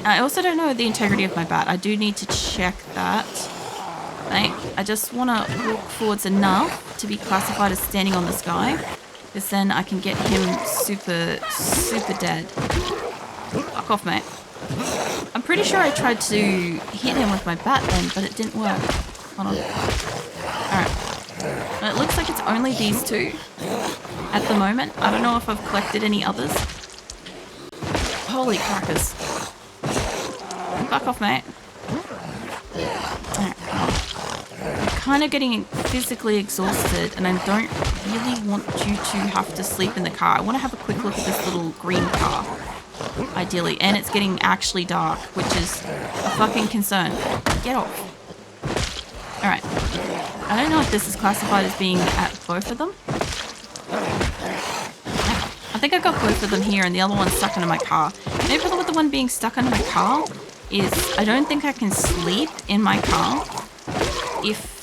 I also don't know the integrity of my bat. I do need to check that. I just want to walk forwards enough to be classified as standing on the sky, because then I can get him super, super dead. Fuck off, mate. I'm pretty sure I tried to hit him with my bat then, but it didn't work. Hold on. Alright. Well, it looks like it's only these two at the moment. I don't know if I've collected any others. Holy crackers. Fuck off, mate. Alright, I'm kind of getting physically exhausted, and I don't really want you to have to sleep in the car. I want to have a quick look at this little green car, ideally. And it's getting actually dark, which is a fucking concern. Get off. Alright. I don't know if this is classified as being at both of them. I think I got both of them here, and the other one's stuck into my car. The only problem with the one being stuck into my car is I don't think I can sleep in my car if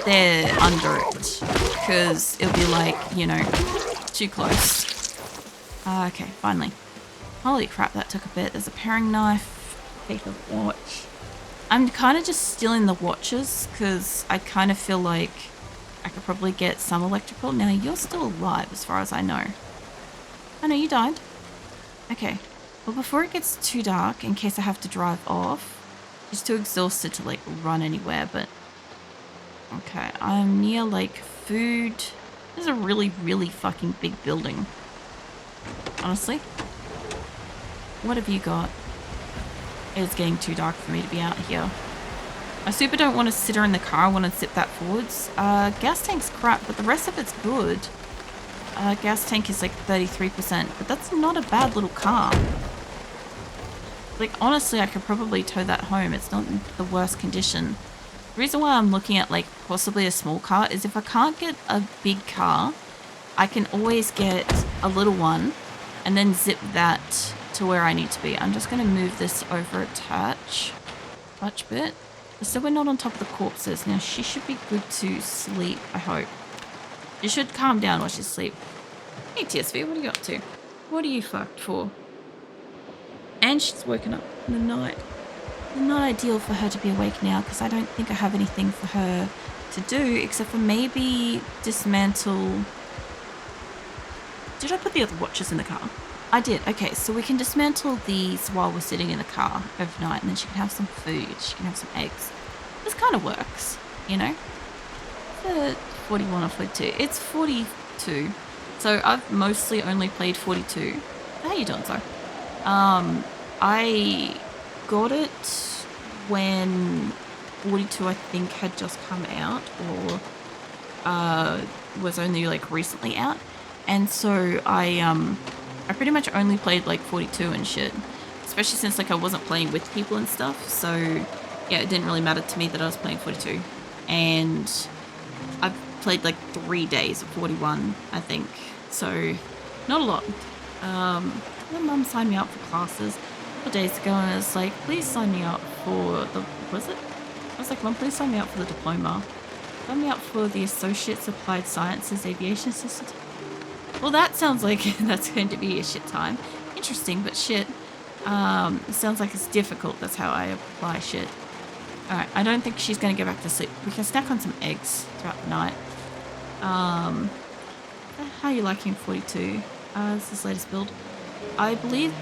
they're under it, because it'll be like, you know, too close. Okay, finally. Holy crap, that took a bit. There's a paring knife, paper watch. I'm kind of just stealing the watches because I kind of feel like I could probably get some electrical. Now, you're still alive as far as I know. Oh no, you died. Okay. Well, before it gets too dark, in case I have to drive off, she's too exhausted to like run anywhere, but okay, I'm near like food. This is a really, really fucking big building. Honestly. What have you got? It's getting too dark for me to be out here. I super don't want to sit her in the car. I want to zip that forwards. Gas tank's crap, but the rest of it's good. Gas tank is like 33%, but that's not a bad little car. Like, honestly, I could probably tow that home. It's not in the worst condition. The reason why I'm looking at, like, possibly a small car is if I can't get a big car, I can always get a little one and then zip that to where I need to be. I'm just going to move this over a touch bit. So we're not on top of the corpses. Now, she should be good to sleep, I hope. You should calm down while she's asleep. Hey, TSV, what are you up to? What are you fucked for? And she's woken up in the night. Not ideal for her to be awake now, because I don't think I have anything for her to do, except for maybe dismantle... Did I put the other watches in the car? I did. Okay, so we can dismantle these while we're sitting in the car overnight, and then she can have some food, she can have some eggs. This kind of works, you know? 41 or 42. It's 42. So I've mostly only played 42. How you doing, sir? I got it when 42 I think had just come out, or was only like recently out, and so I pretty much only played like 42 and shit, especially since like I wasn't playing with people and stuff. So yeah, it didn't really matter to me that I was playing 42, and I've played like 3 days of 41, I think, so not a lot. My mum signed me up for classes a couple days ago, and I was like, please sign me up for the, was it? I was like, Mum, please sign me up for the diploma. Sign me up for the Associates Applied Sciences Aviation System. Well, that sounds like that's going to be a shit time. Interesting, but shit. It sounds like it's difficult. That's how I apply shit. Alright, I don't think she's going to go back to sleep. We can snack on some eggs throughout the night. How are you liking 42? This is the latest build. I believe,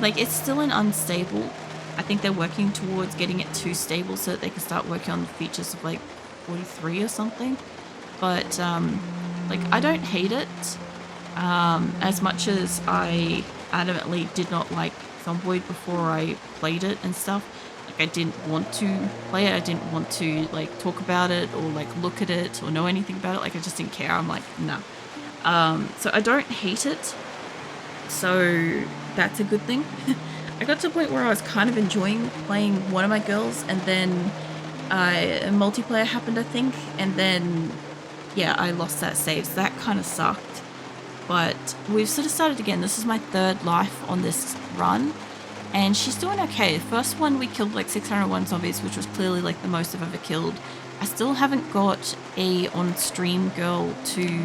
like, it's still an unstable. I think they're working towards getting it too stable so that they can start working on the features of, like, 43 or something. But, like, I don't hate it. As much as I adamantly did not like Zomboid before I played it and stuff. Like, I didn't want to play it. I didn't want to, like, talk about it or, like, look at it or know anything about it. Like, I just didn't care. I'm like, nah. So I don't hate it. So that's a good thing. I got to a point where I was kind of enjoying playing one of my girls, and then a multiplayer happened, I think, and then, yeah, I lost that save, so that kind of sucked. But we've sort of started again. This is my third life on this run, and she's doing okay. The first one we killed like 601 zombies, which was clearly like the most I've ever killed. I still haven't got a on-stream girl to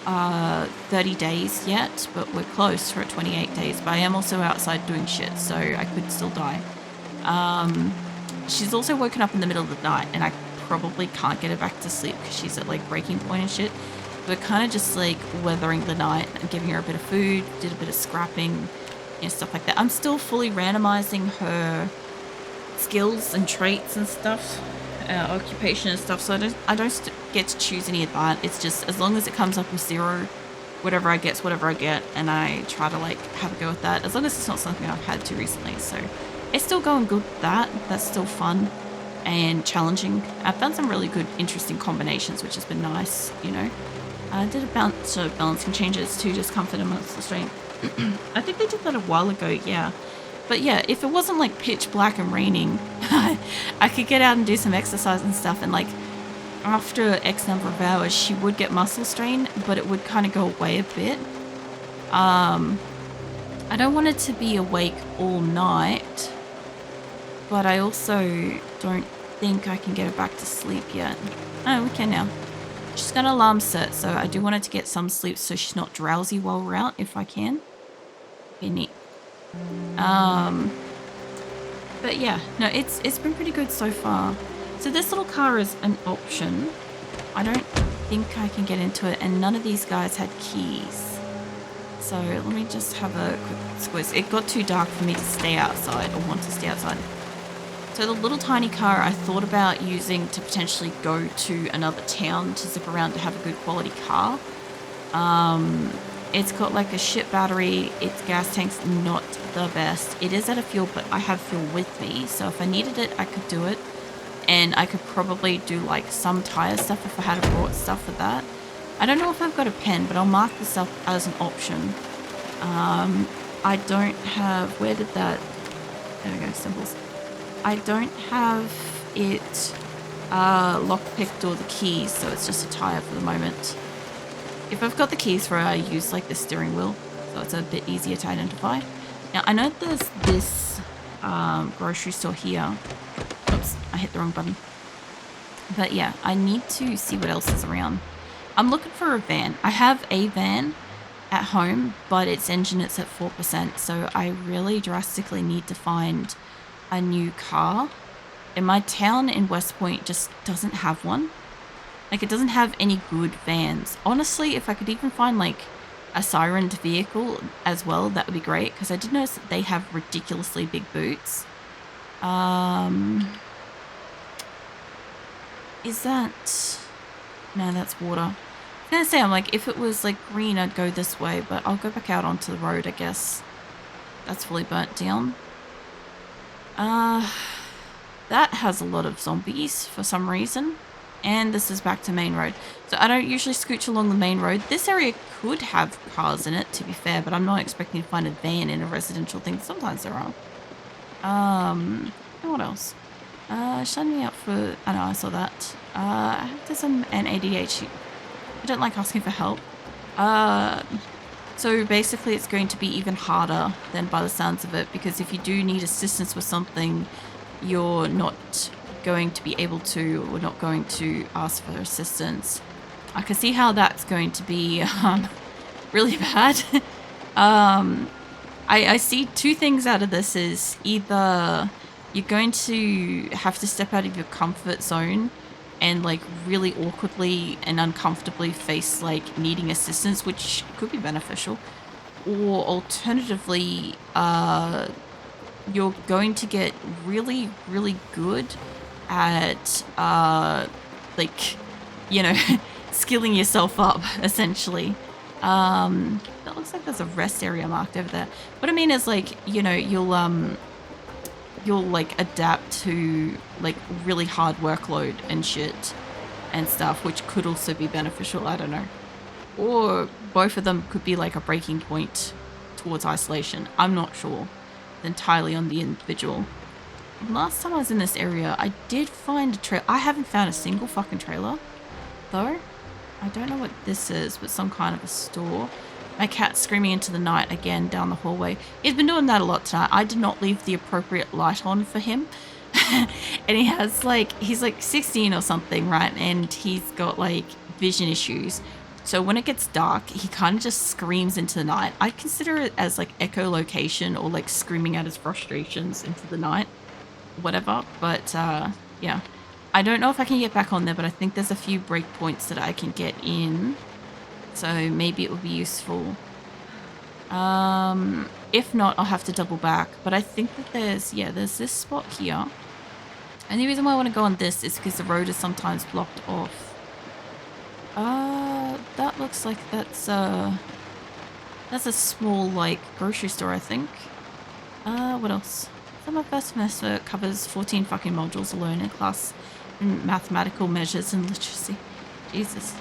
30 days yet, but we're close. We're at 28 days, but I am also outside doing shit, so I could still die. She's also woken up in the middle of the night, and I probably can't get her back to sleep because she's at like breaking point and shit. We're kind of just like weathering the night and giving her a bit of food, did a bit of scrapping, stuff like that. I'm still fully randomizing her skills and traits and stuff, occupation and stuff, so I don't get to choose any of that. It's just as long as it comes up with 0, whatever I get's whatever I get, and I try to like have a go with that, as long as it's not something I've had to recently. So it's still going good with that. That's still fun and challenging. I've found some really good interesting combinations, which has been nice, you know. I did a bunch of balancing changes to discomfort and muscle strength. I think they did that a while ago, yeah. But yeah, if it wasn't like pitch black and raining, I could get out and do some exercise and stuff, and like after X number of hours she would get muscle strain, but it would kind of go away a bit. I don't want it to be awake all night, but I also don't think I can get her back to sleep yet. Oh, we can now. She's got an alarm set, so I do want her to get some sleep so she's not drowsy while we're out, if I can. Okay, neat. But yeah, no, it's been pretty good so far. So this little car is an option. I don't think I can get into it, and none of these guys had keys. So let me just have a quick squeeze. It got too dark for me to stay outside or want to stay outside. So the little tiny car I thought about using to potentially go to another town to zip around to have a good quality car. It's got like a shit battery. Its gas tank's not the best. It is out of fuel, but I have fuel with me. So if I needed it, I could do it. And I could probably do like some tire stuff if I had brought stuff for that. I don't know if I've got a pen, but I'll mark this up as an option. I don't have, where did that, there we go, symbols. I don't have it lockpicked or the keys, so it's just a tire for the moment. If I've got the keys for it, I use like the steering wheel, so it's a bit easier to identify. Now, I know there's this grocery store here. Oops, I hit the wrong button. But yeah, I need to see what else is around. I'm looking for a van. I have a van at home, but its engine is at 4%, so I really drastically need to find a new car. And my town in West Point just doesn't have one. Like, it doesn't have any good vans. Honestly, if I could even find like a sirened vehicle as well, that would be great, because I did notice that they have ridiculously big boots. Is that... No, that's water. I was gonna say, I'm like, if it was like green, I'd go this way, but I'll go back out onto the road, I guess. That's fully burnt down. That has a lot of zombies for some reason. And this is back to main road. So I don't usually scooch along the main road. This area could have cars in it, to be fair, but I'm not expecting to find a van in a residential thing. Sometimes there are. And what else? Shut me up for... I know, I saw that. I have this an ADHD. I don't like asking for help. So basically it's going to be even harder than by the sounds of it, because if you do need assistance with something, you're not going to be able to, or not going to ask for assistance. I can see how that's going to be really bad. I see two things out of this is either you're going to have to step out of your comfort zone and like really awkwardly and uncomfortably face like needing assistance, which could be beneficial, or alternatively you're going to get really, really good at like, you know, skilling yourself up essentially. That looks like there's a rest area marked over there. What I mean is, like, you know, you'll like adapt to like really hard workload and shit and stuff, which could also be beneficial. I don't know. Or both of them could be like a breaking point towards isolation. I'm not sure. It's entirely on the individual. Last time I was in this area, I did find a trailer. I haven't found a single fucking trailer, though. I don't know what this is, but some kind of a store. My cat's screaming into the night again down the hallway. He's been doing that a lot tonight. I did not leave the appropriate light on for him. And he has like, he's like 16 or something, right? And he's got like vision issues. So when it gets dark, he kind of just screams into the night. I consider it as like echolocation or like screaming out his frustrations into the night, whatever. But yeah, I don't know if I can get back on there, but I think there's a few breakpoints that I can get in. So maybe it would be useful. If not, I'll have to double back. But I think that there's this spot here. And the reason why I want to go on this is because the road is sometimes blocked off. That looks like that's a small, like, grocery store, I think. What else? So my first semester covers 14 fucking modules alone in class in mathematical measures and literacy. Jesus.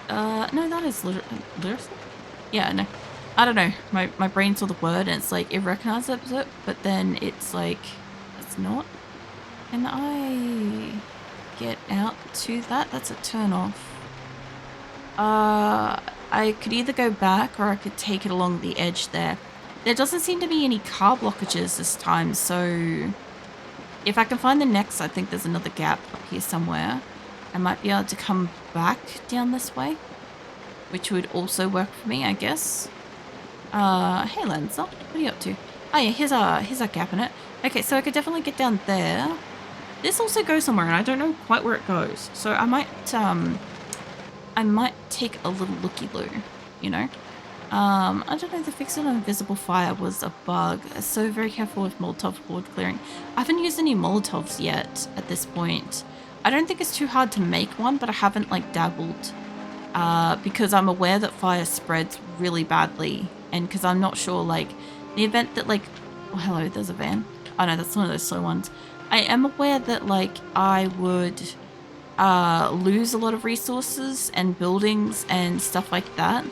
No, that is literacy? Yeah, no. I don't know. My brain saw the word and it's like, it recognizes it, but then it's like, it's not. Can I get out to that? That's a turn off. I could either go back or I could take it along the edge there. There doesn't seem to be any car blockages this time, so if I can find the next, I think there's another gap up here somewhere. I might be able to come back down this way, which would also work for me, I guess. Hey Lanza, what are you up to? Oh yeah, here's our gap in it. Okay, so I could definitely get down there. This also goes somewhere, and I don't know quite where it goes. So I might take a little looky-loo, you know? I don't know, the fix it on invisible fire was a bug. So very careful with Molotov board clearing. I haven't used any Molotovs yet at this point. I don't think it's too hard to make one, but I haven't, like, dabbled. Because I'm aware that fire spreads really badly. And because I'm not sure, like, the event that, like... Oh, hello, there's a van. Oh, no, that's one of those slow ones. I am aware that, like, I would lose a lot of resources and buildings and stuff like that.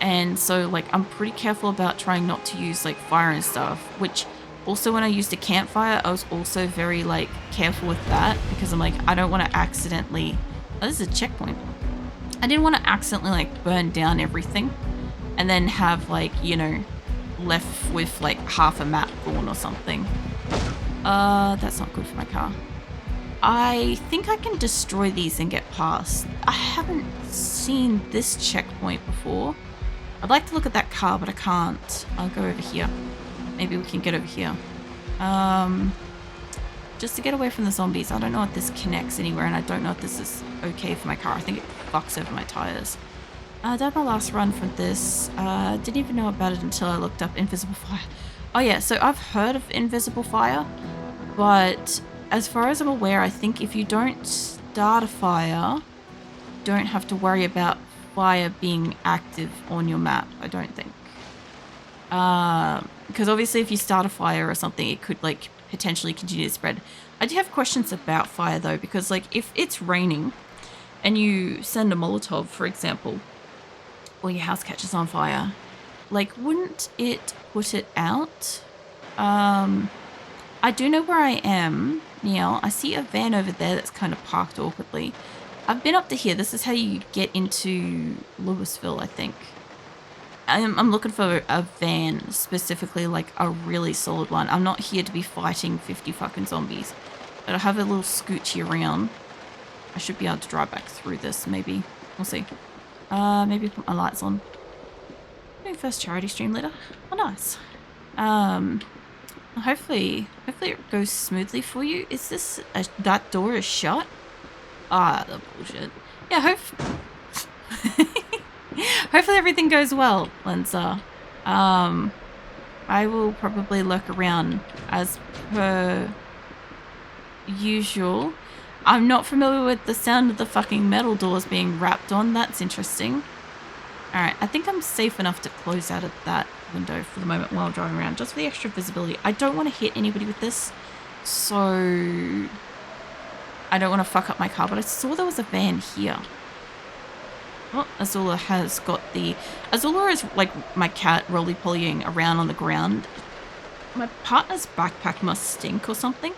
And so, like, I'm pretty careful about trying not to use, like, fire and stuff. Which, also when I used a campfire, I was also very, like, careful with that. Because I'm like, I don't want to accidentally... Oh, this is a checkpoint. I didn't want to accidentally, like, burn down everything. And then have, like, you know, left with, like, half a map gone or something. That's not good for my car. I think I can destroy these and get past. I haven't seen this checkpoint before. I'd like to look at that car, but I can't. I'll go over here. Maybe we can get over here. Just to get away from the zombies. I don't know if this connects anywhere, and I don't know if this is okay for my car. I think it fucks over my tires. I did my last run from this. Didn't even know about it until I looked up invisible fire. Oh yeah, so I've heard of invisible fire, but as far as I'm aware, I think if you don't start a fire, you don't have to worry about fire being active on your map, I don't think. Because obviously if you start a fire or something, it could, like, potentially continue to spread. I do have questions about fire though, because, like, if it's raining and you send a Molotov, for example, or your house catches on fire, like, wouldn't it put it out? I do know where I am now. I see a van over there that's kind of parked awkwardly. I've been up to here. This is how you get into Louisville, I think. I'm looking for a van, specifically, like, a really solid one. I'm not here to be fighting 50 fucking zombies. But I have a little scoochie around. I should be able to drive back through this, maybe. We'll see. Maybe put my lights on. Doing first charity stream later. Oh, nice. Hopefully it goes smoothly for you. Is this... that door is shut? Ah, the bullshit. Yeah, hopefully everything goes well, Lenza. I will probably lurk around as per usual. I'm not familiar with the sound of the fucking metal doors being rapped on. That's interesting. Alright, I think I'm safe enough to close out of that window for the moment while driving around, just for the extra visibility. I don't want to hit anybody with this, so I don't want to fuck up my car, but I saw there was a van here. Oh, Azula has got the... Azula is like my cat roly-polying around on the ground. My partner's backpack must stink or something,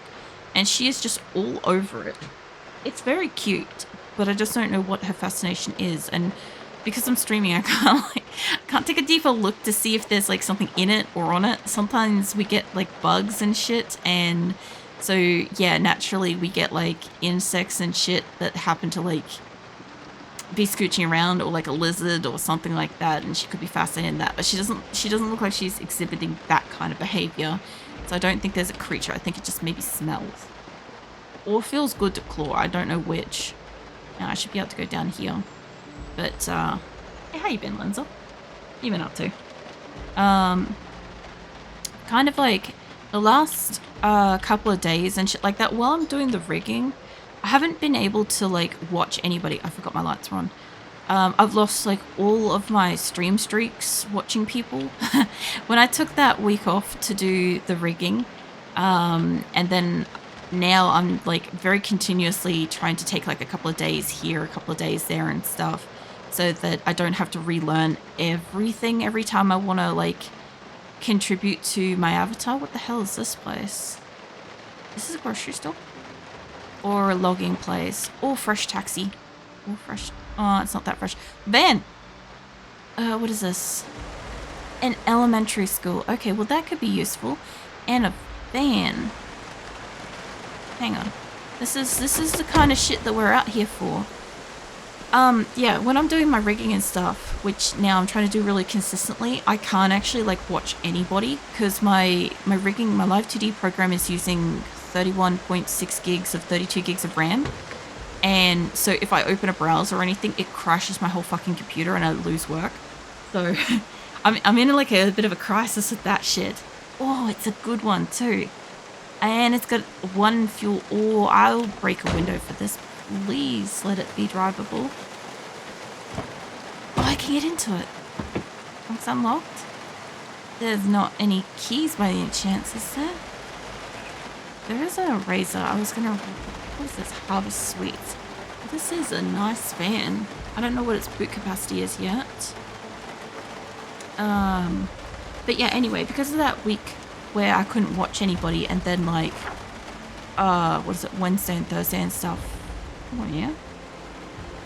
and she is just all over it. It's very cute, but I just don't know what her fascination is, and because I'm streaming, I can't take a deeper look to see if there's, like, something in it or on it. Sometimes we get, like, bugs and shit, and so, yeah, naturally we get, like, insects and shit that happen to, like, be scooching around, or like a lizard or something like that, and she could be fascinated in that. But she doesn't look like she's exhibiting that kind of behavior. So I don't think there's a creature. I think it just maybe smells. Or feels good to claw. I don't know which. Now I should be able to go down here. But hey, how you been, Linza? What you been up to? Kind of like the last couple of days and shit like that, while I'm doing the rigging, I haven't been able to like watch anybody. I forgot my lights were on. I've lost like all of my stream streaks watching people. When I took that week off to do the rigging, and then now I'm like very continuously trying to take like a couple of days here, a couple of days there and stuff, so that I don't have to relearn everything every time I want to like contribute to my avatar. What the hell is this place? This is a grocery store? Or a logging place? Or fresh taxi? Or fresh... Oh, it's not that fresh. Van! What is this? An elementary school. Okay, well that could be useful. And a van. Hang on. This is the kind of shit that we're out here for. Yeah, when I'm doing my rigging and stuff, which now I'm trying to do really consistently, I can't actually like watch anybody because my rigging, my Live 2D program is using 31.6 gigs of 32 gigs of RAM. And so if I open a browser or anything, it crashes my whole fucking computer and I lose work. So I'm in like a bit of a crisis with that shit. Oh, it's a good one too. And it's got one fuel. Oh, I'll break a window for this. Please let it be drivable. Oh, I can get into it. It's unlocked. There's not any keys by any chance, is there? There is a razor. I was gonna... What is this? Harvest Sweets. This is a nice van. I don't know what its boot capacity is yet. But yeah, anyway, because of that week where I couldn't watch anybody, and then like, what is it, Wednesday and Thursday and stuff. Oh yeah.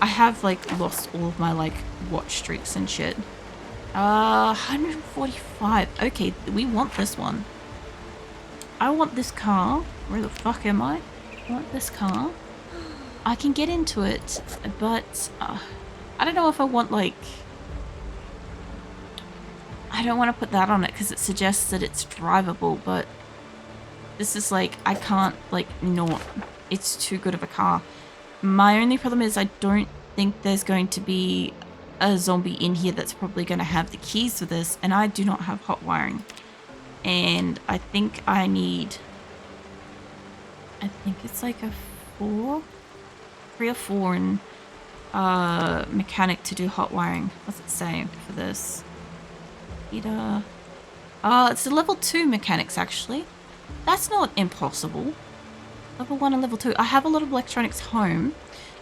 I have like lost all of my like watch streaks and shit. 145. Okay, we want this one. I want this car. Where the fuck am I? I want this car. I can get into it, but I don't know if I want like... I don't want to put that on it because it suggests that it's drivable, but this is like, I can't like not. It's too good of a car. My only problem is I don't think there's going to be a zombie in here that's probably going to have the keys for this, and I do not have hot wiring. And I think I need... I think it's like a 3 or 4 and mechanic to do hot wiring. What's it say for this? Heater. It's a level 2 mechanics actually. That's not impossible. Level 1 and level 2. I have a lot of electronics home.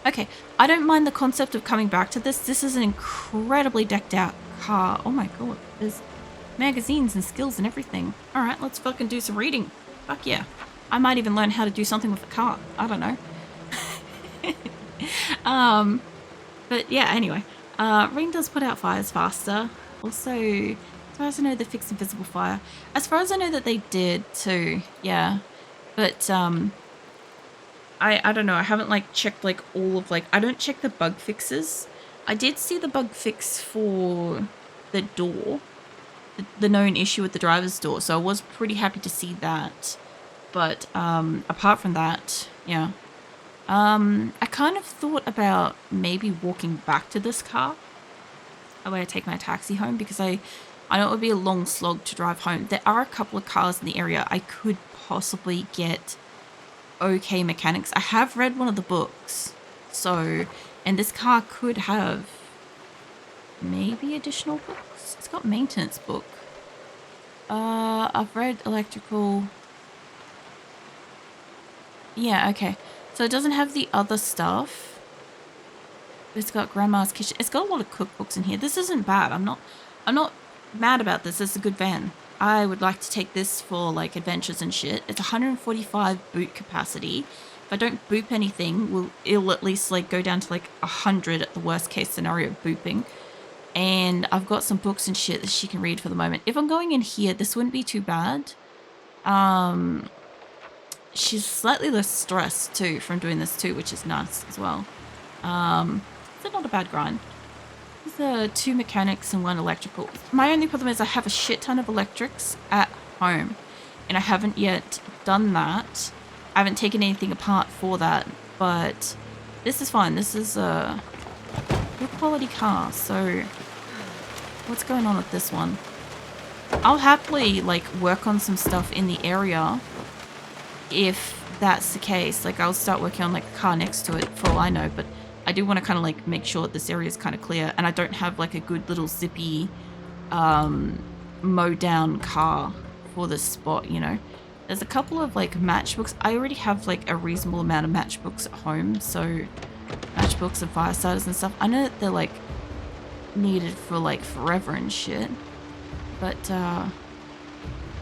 Okay, I don't mind the concept of coming back to this. This is an incredibly decked out car. Oh my god, there's magazines and skills and everything. Alright, let's fucking do some reading. Fuck yeah. I might even learn how to do something with a car. I don't know. But yeah, anyway. Ring does put out fires faster. Also, as far as I know, they fixed invisible fire. As far as I know that they did too, yeah. But, I don't know. I haven't like checked like all of like... I don't check the bug fixes. I did see the bug fix for the door. The known issue with the driver's door. So I was pretty happy to see that. But apart from that, yeah. I kind of thought about maybe walking back to this car. That way I take my taxi home because I know it would be a long slog to drive home. There are a couple of cars in the area I could possibly get okay mechanics. I have read one of the books. So, and this car could have maybe additional books. It's got maintenance book. I've read electrical... Yeah, okay. So it doesn't have the other stuff. It's got grandma's kitchen. It's got a lot of cookbooks in here. This isn't bad. I'm not mad about this. It's a good van. I would like to take this for like adventures and shit. It's 145 boot capacity. If I don't boop anything, it'll at least like go down to like 100 at the worst case scenario of booping. And I've got some books and shit that she can read for the moment. If I'm going in here, this wouldn't be too bad. She's slightly less stressed too from doing this too, which is nice as well. It's not a bad grind. There's 2 mechanics and 1 electrical. My only problem is I have a shit ton of electrics at home, and I haven't yet done that. I haven't taken anything apart for that, but this is fine. This is a good quality car, so what's going on with this one? I'll happily, like, work on some stuff in the area if that's the case. Like, I'll start working on, like, a car next to it for all I know, but I do want to kind of, like, make sure that this area is kind of clear, and I don't have, like, a good little zippy, mow down car for this spot, you know? There's a couple of, like, matchbooks. I already have, like, a reasonable amount of matchbooks at home, so matchbooks and fire starters and stuff. I know that they're, like, needed for, like, forever and shit. But,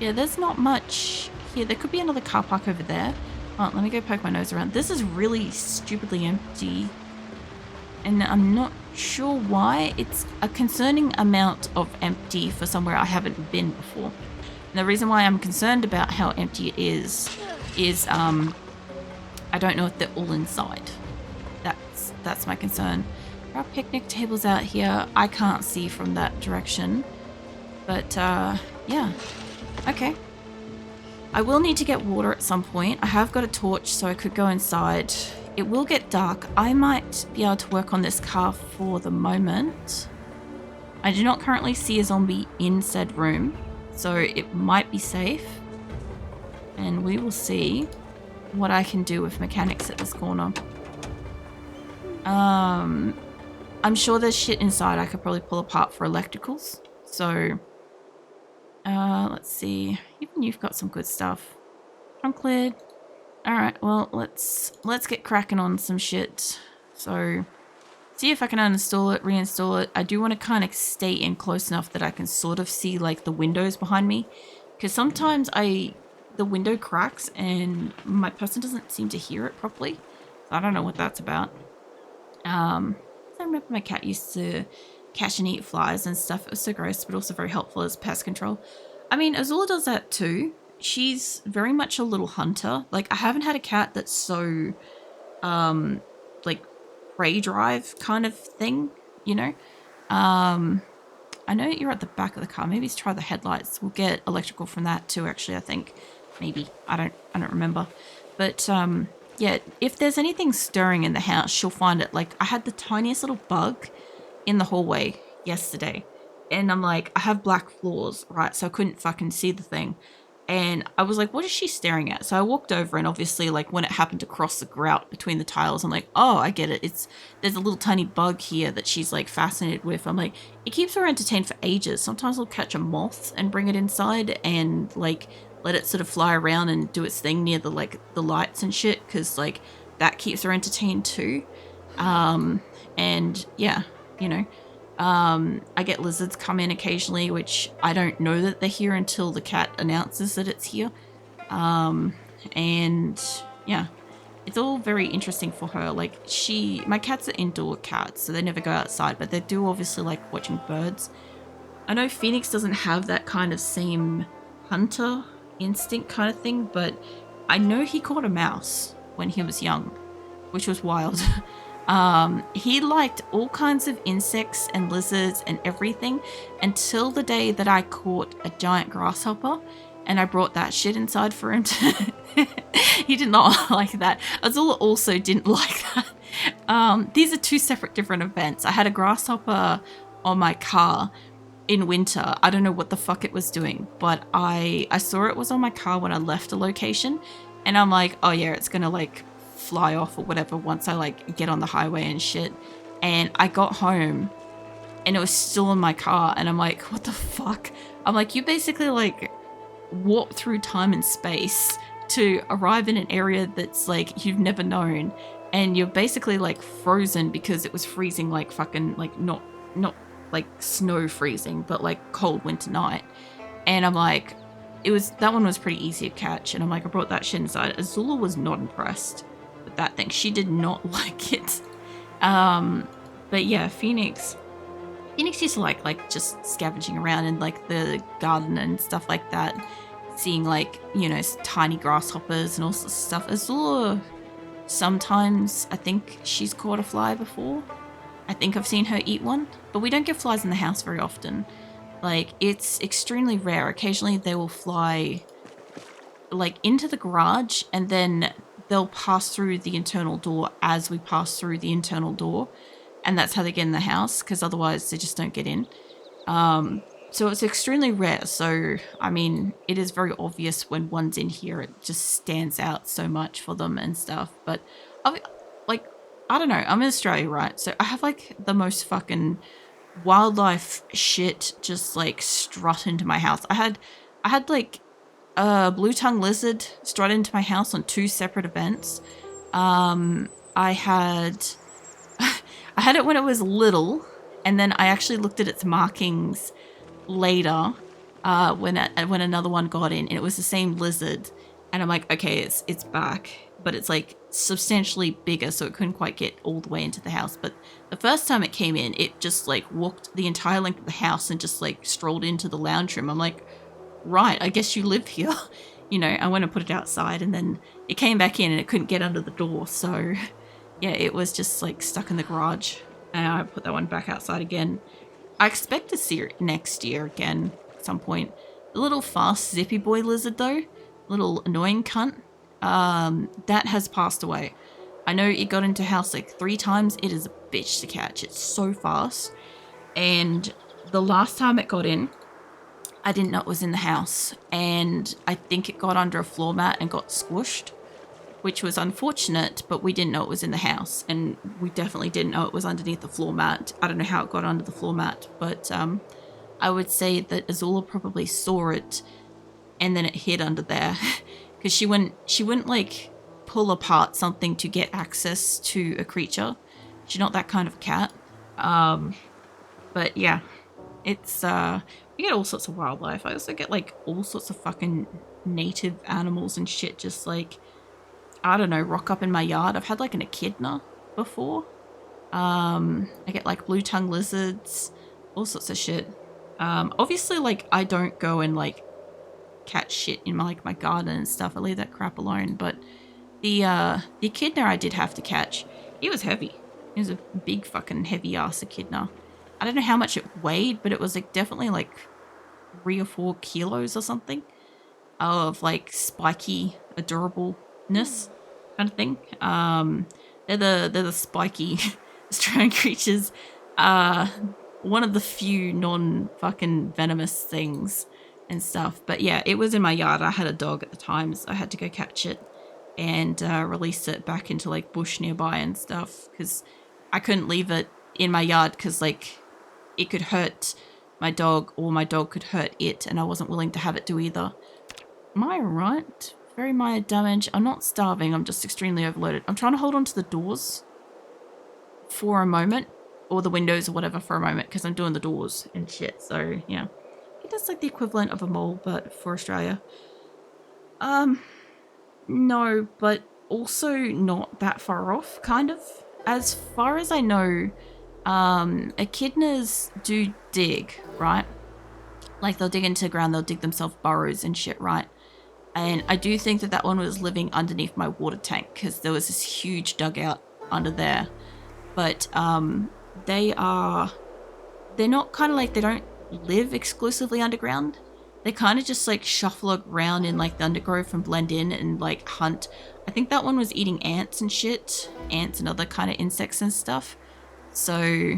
yeah, there's not much here. There could be another car park over there. Oh, let me go poke my nose around. This is really stupidly empty. And I'm not sure why. It's a concerning amount of empty for somewhere I haven't been before. And the reason why I'm concerned about how empty it is I don't know if they're all inside. That's my concern. There are picnic tables out here. I can't see from that direction. But, yeah. Okay. I will need to get water at some point. I have got a torch, so I could go inside. It will get dark. I might be able to work on this car for the moment. I do not currently see a zombie in said room, so it might be safe. And we will see what I can do with mechanics at this corner. I'm sure there's shit inside I could probably pull apart for electricals. So, let's see. Even you've got some good stuff. Trunk lid. Alright, well, let's get cracking on some shit. So, see if I can uninstall it, reinstall it. I do want to kind of stay in close enough that I can sort of see, like, the windows behind me. Because sometimes the window cracks and my person doesn't seem to hear it properly. I don't know what that's about. I remember my cat used to catch and eat flies and stuff. It was so gross, but also very helpful as pest control. I mean, Azula does that too. She's very much a little hunter. Like, I haven't had a cat that's so, like, prey drive kind of thing, you know? I know you're at the back of the car. Maybe try the headlights. We'll get electrical from that too, actually, I think. Maybe. I don't remember. But, yeah, if there's anything stirring in the house, she'll find it. Like, I had the tiniest little bug in the hallway yesterday. And I'm like, I have black floors, right? So I couldn't fucking see the thing. And I was like, what is she staring at? So I walked over, and obviously, like, when it happened to cross the grout between the tiles, I'm like, oh, I get it. There's a little tiny bug here that she's, like, fascinated with. I'm like, it keeps her entertained for ages. Sometimes I'll catch a moth and bring it inside and, like, let it sort of fly around and do its thing near the, like, the lights and shit, because, like, that keeps her entertained too. And, yeah, you know. I get lizards come in occasionally, which I don't know that they're here until the cat announces that it's here. And yeah, it's all very interesting for her. Like, my cats are indoor cats, so they never go outside, but they do obviously like watching birds. I know Phoenix doesn't have that kind of same hunter instinct kind of thing, but I know he caught a mouse when he was young, which was wild. He liked all kinds of insects and lizards and everything until the day that I caught a giant grasshopper and I brought that shit inside for him to he did not like that. Azula also didn't like that. These are 2 separate different events. I had a grasshopper on my car in winter. I don't know what the fuck it was doing, but I saw it was on my car when I left a location, and I'm like, oh yeah, it's gonna like fly off or whatever once I like get on the highway and shit. And I got home and it was still in my car, and I'm like, what the fuck? I'm like, you basically like warp through time and space to arrive in an area that's like you've never known, and you're basically like frozen because it was freezing, like fucking like not like snow freezing, but like cold winter night. And I'm like, that one was pretty easy to catch, and I'm like, I brought that shit inside. Azula was not impressed with that thing. She did not like it. But yeah, Phoenix used to like just scavenging around in like the garden and stuff like that, seeing like, you know, tiny grasshoppers and all sorts of stuff. Azula, sometimes I think she's caught a fly before. I think I've seen her eat one, but we don't get flies in the house very often. Like, it's extremely rare. Occasionally they will fly like into the garage, and then they'll pass through the internal door as we pass through the internal door, and that's how they get in the house, because otherwise they just don't get in. So it's extremely rare. So I mean, it is very obvious when one's in here. It just stands out so much for them and stuff. But like, I don't know, I'm in Australia, right? So I have like the most fucking wildlife shit just like strut into my house. I had like a blue tongue lizard strut into my house on 2 separate events. I had I had it when it was little, and then I actually looked at its markings later when another one got in, and it was the same lizard. And I'm like, okay, it's back, but it's like substantially bigger, so it couldn't quite get all the way into the house. But the first time it came in, it just like walked the entire length of the house and just like strolled into the lounge room. I'm like, right, I guess you live here. You know, I went and put it outside, and then it came back in and it couldn't get under the door. So yeah, it was just like stuck in the garage, and I put that one back outside again. I expect to see it next year again at some point. The little fast zippy boy lizard though, little annoying cunt, that has passed away. I know it got into house like 3 times. It is a bitch to catch. It's so fast. And the last time it got in, I didn't know it was in the house, and I think it got under a floor mat and got squished, which was unfortunate, but we didn't know it was in the house, and we definitely didn't know it was underneath the floor mat. I don't know how it got under the floor mat, but I would say that Azula probably saw it, and then it hid under there, because she wouldn't like pull apart something to get access to a creature. She's not that kind of cat. But yeah, it's we get all sorts of wildlife. I also get like all sorts of fucking native animals and shit, just like, I don't know, rock up in my yard. I've had like an echidna before. I get like blue tongue lizards, all sorts of shit. Obviously, like, I don't go and like catch shit in my garden and stuff. I leave that crap alone. But the echidna I did have to catch. He was heavy. He was a big fucking heavy ass echidna. I don't know how much it weighed, but it was like definitely like 3 or 4 kilos or something of like spiky adorableness kind of thing. They're the spiky Australian creatures. One of the few non-fucking venomous things and stuff. But yeah, it was in my yard. I had a dog at the time, so I had to go catch it and release it back into like bush nearby and stuff, because I couldn't leave it in my yard because like it could hurt my dog, or my dog could hurt it, and I wasn't willing to have it do either. Am I right? Very minor damage. I'm not starving. I'm just extremely overloaded. I'm trying to hold on to the doors for a moment, or the windows or whatever for a moment, because I'm doing the doors and shit. So yeah, it does like the equivalent of a mole, but for Australia. No, but also not that far off, kind of. As far as I know, echidnas do dig, right? Like, they'll dig into the ground, they'll dig themselves burrows and shit, right? And I do think that one was living underneath my water tank, because there was this huge dugout under there. But they're not kind of like, they don't live exclusively underground. They kind of just like shuffle around in like the undergrowth and blend in and like hunt. I think that one was eating ants and shit, ants and other kind of insects and stuff. So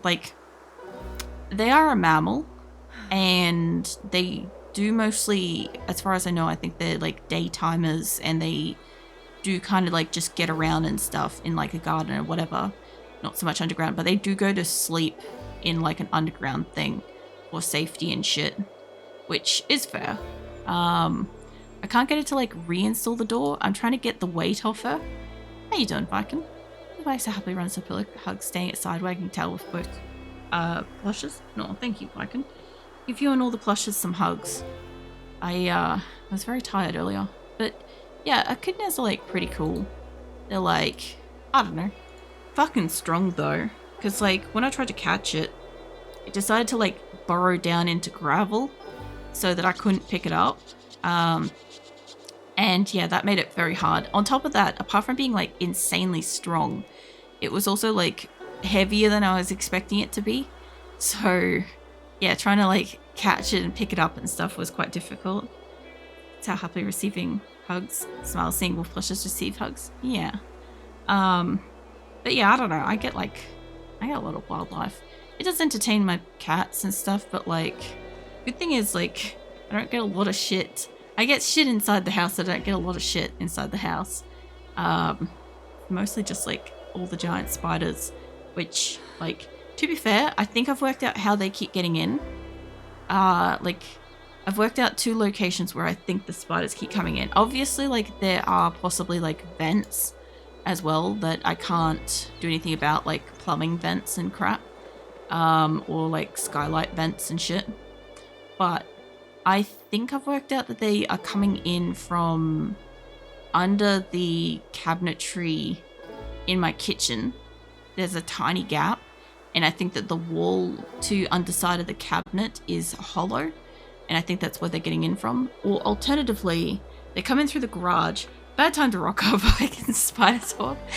like, they are a mammal, and they do mostly, as far as I know, I think they're like daytimers, and they do kind of like just get around and stuff in like a garden or whatever. Not so much underground, but they do go to sleep in like an underground thing for safety and shit, which is fair. I can't get it to like reinstall the door. I'm trying to get the weight off her. How you doing, Viking? The bike so happily runs a pillow, hug, staying at side wagging tail with both plushes. No, thank you, Viking. Give you and all the plushes some hugs. I was very tired earlier, but yeah, echidnas are like pretty cool. They're like, I don't know, fucking strong though, because like when I tried to catch it, it decided to like burrow down into gravel so that I couldn't pick it up. And yeah, that made it very hard. On top of that, apart from being like insanely strong, it was also like heavier than I was expecting it to be. So yeah, trying to like catch it and pick it up and stuff was quite difficult. It's how happily receiving hugs. Smiles seeing wolf plushes receive hugs. Yeah. But yeah, I don't know. I get a lot of wildlife. It does entertain my cats and stuff, but like, good thing is like, I don't get a lot of shit. I get shit inside the house. I don't get a lot of shit inside the house. Mostly just like all the giant spiders, which like, to be fair, I think I've worked out how they keep getting in. Like, I've worked out 2 locations where I think the spiders keep coming in. Obviously, like, there are possibly like vents as well that I can't do anything about, like plumbing vents and crap, or like skylight vents and shit. But I think I've worked out that they are coming in from under the cabinetry in my kitchen. There's a tiny gap, and I think that the wall to underside of the cabinet is hollow, and I think that's where they're getting in from. Or alternatively, they come in through the garage. Bad time to rock up, I can spider talk.